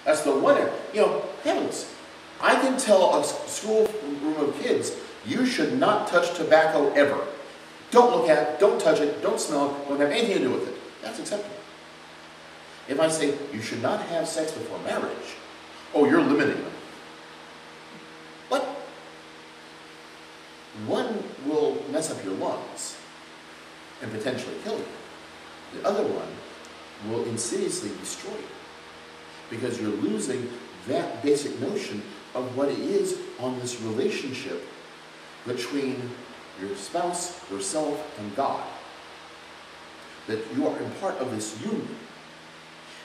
That's the one area. You know, heavens, I can tell a school room of kids, you should not touch tobacco ever. Don't look at it, don't touch it, don't smell it, don't have anything to do with it. That's acceptable. If I say, you should not have sex before marriage, oh, you're limiting them. What? One will mess up your lungs and potentially kill you. The other one will insidiously destroy you because you're losing that basic notion of what it is on this relationship between your spouse, yourself, and God. That you are a part of this union.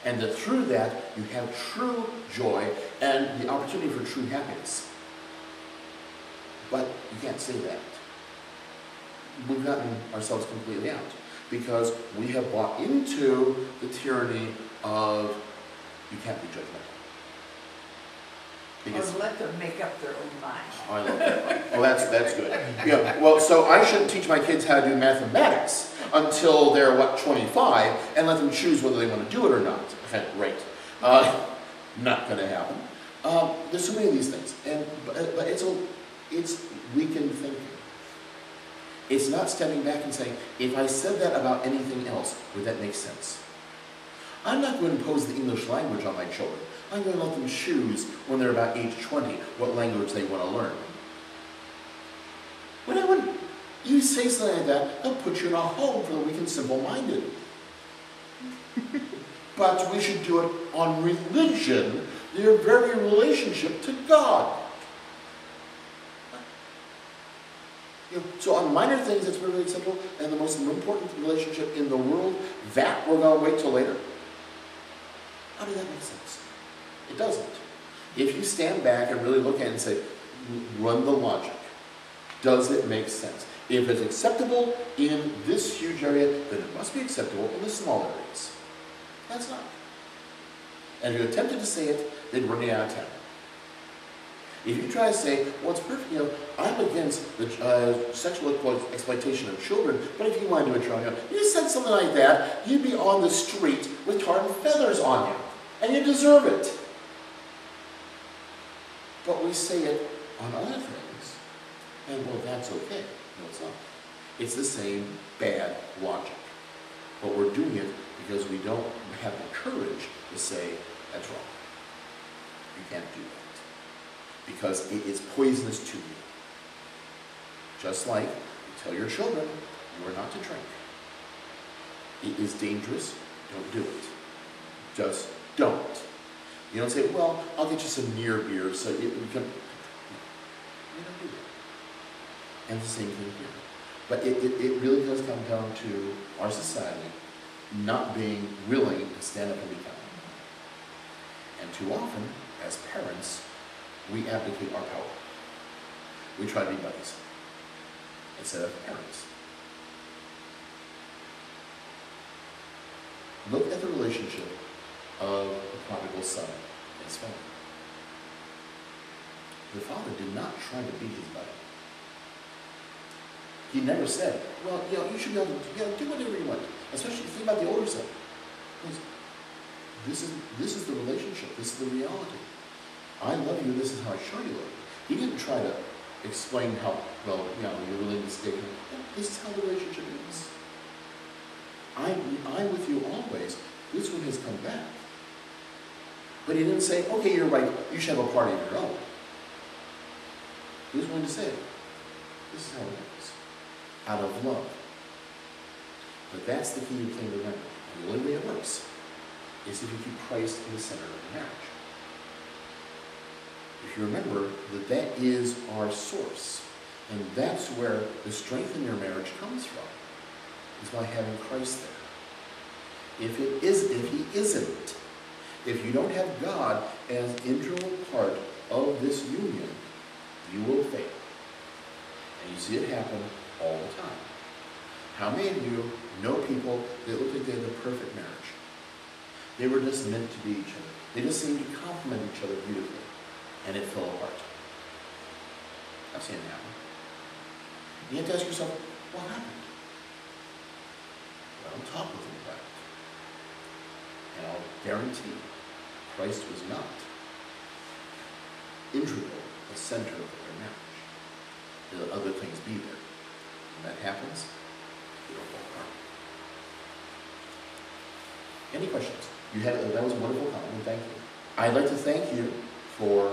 And that through that, you have true joy and the opportunity for true happiness. But you can't say that. We've gotten ourselves completely out because we have bought into the tyranny of you can't be judgmental. Because, or let them make up their own mind. Oh, I love that. Oh, that's good. Yeah. Well, so I shouldn't teach my kids how to do mathematics until they're, what, 25, and let them choose whether they want to do it or not. Okay, great. Not going to happen. There's so many of these things, but it's weakened thinking. It's not stepping back and saying, if I said that about anything else, would that make sense? I'm not going to impose the English language on my children. I'm going to let them choose when they're about age 20 what language they want to learn. When you say something like that, they'll put you in a home for the weak and simple-minded. But we should do it on religion, their very relationship to God. So on minor things, it's really acceptable, and the most important relationship in the world, that we're going to wait till later. How does that make sense? It doesn't. If you stand back and really look at it and say, run the logic, does it make sense? If it's acceptable in this huge area, then it must be acceptable in the small areas. That's not. And if you attempted to say it, they'd run you out of town. If you try to say, well, it's perfect, I'm against the sexual exploitation of children, but if you want to do it your own, you said something like that, you'd be on the street with tar and feathers on you, and you deserve it. But we say it on other things, and well, that's okay. No, it's not. It's the same bad logic. But we're doing it because we don't have the courage to say, that's wrong. You can't do that. Because it is poisonous to you. Just like you tell your children, you are not to drink. It is dangerous, don't do it. Just don't. You don't say, well, I'll get you some near beer so you can... You don't do that. And the same thing here. But it really does come down to our society not being willing to stand up and be counted. And too often, as parents, we abdicate our power. We try to be buddies instead of parents. Look at the relationship of the prodigal son and his father. The father did not try to be his buddy. He never said, well, you should be able to do whatever you want. Especially if you think about the older son. This is the relationship. This is the reality. I love you, this is how I show you love you. He didn't try to explain how, well, you're really mistaken. No, this is how the relationship is. I'm with you always. This one has come back. But he didn't say, okay, you're right, you should have a party of your own. He was willing to say, this is how it is. Out of love. But that's the key thing to remember. And the only way it works is if you keep Christ in the center of the marriage. If you remember that that is our source, and that's where the strength in your marriage comes from, is by having Christ there. If he isn't, if you don't have God as an integral part of this union, you will fail. And you see it happen all the time. How many of you know people that look like they had the perfect marriage? They were just meant to be each other. They just seemed to complement each other beautifully. And it fell apart. I've seen it happen. You have to ask yourself, what happened? Well, talk with them about it. And I'll guarantee Christ was not integral, a center of their marriage. There are other things be there. When that happens, it'll fall apart. Any questions? That was a wonderful comment, thank you. I'd like to thank you for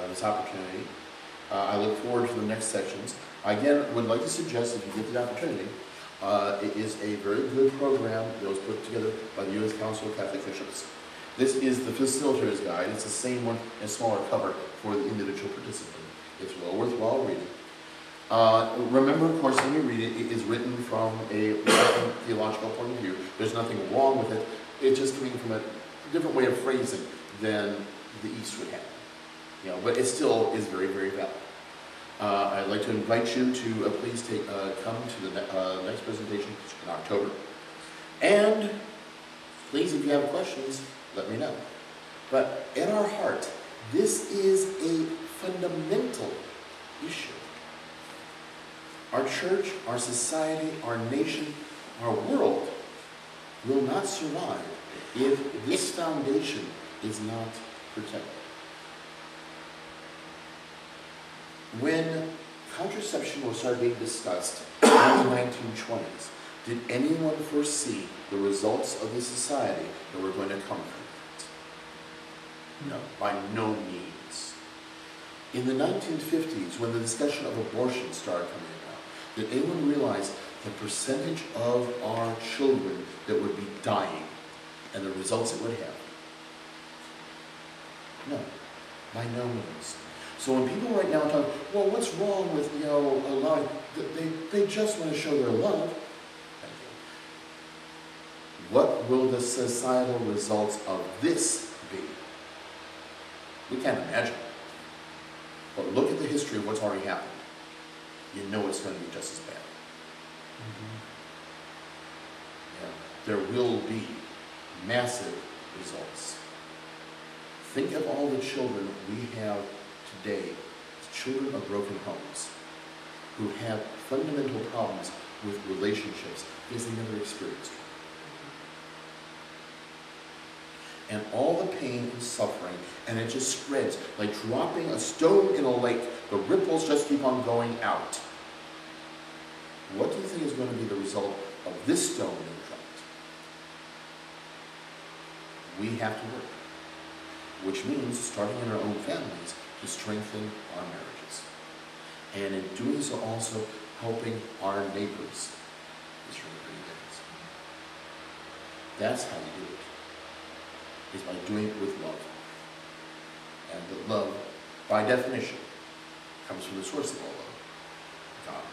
this opportunity. I look forward to the next sections. Again, would like to suggest, if you get the opportunity, it is a very good program that was put together by the U.S. Council of Catholic Bishops. This is the Facilitator's Guide. It's the same one in a smaller cover for the individual participant. It's well worthwhile reading. Remember, of course, when you read it, it is written from a theological point of view. There's nothing wrong with it. It's just coming from a different way of phrasing than the East would have. But it still is very, very valid. I'd like to invite you to please come to the next presentation in October. And please, if you have questions, let me know. But at our heart, this is a fundamental issue. Our church, our society, our nation, our world will not survive if this foundation is not protected. When contraception was started being discussed in the 1920s, did anyone foresee the results of the society that were going to come from it? No, by no means. In the 1950s, when the discussion of abortion started coming about, did anyone realize the percentage of our children that would be dying and the results it would have? No, by no means. So when people right now talk, well, what's wrong with, allowing, they just want to show their love. What will the societal results of this be? We can't imagine. But look at the history of what's already happened. You know it's going to be just as bad. There will be massive results. Think of all the children we have today, children of broken homes, who have fundamental problems with relationships because they never experienced it. And all the pain and suffering, and it just spreads like dropping a stone in a lake. The ripples just keep on going out. What do you think is going to be the result of this stone being dropped? We have to work, which means starting in our own families to strengthen our marriages. And in doing so also helping our neighbors. That's how you do it, is by doing it with love. And the love, by definition, comes from the source of all love, God.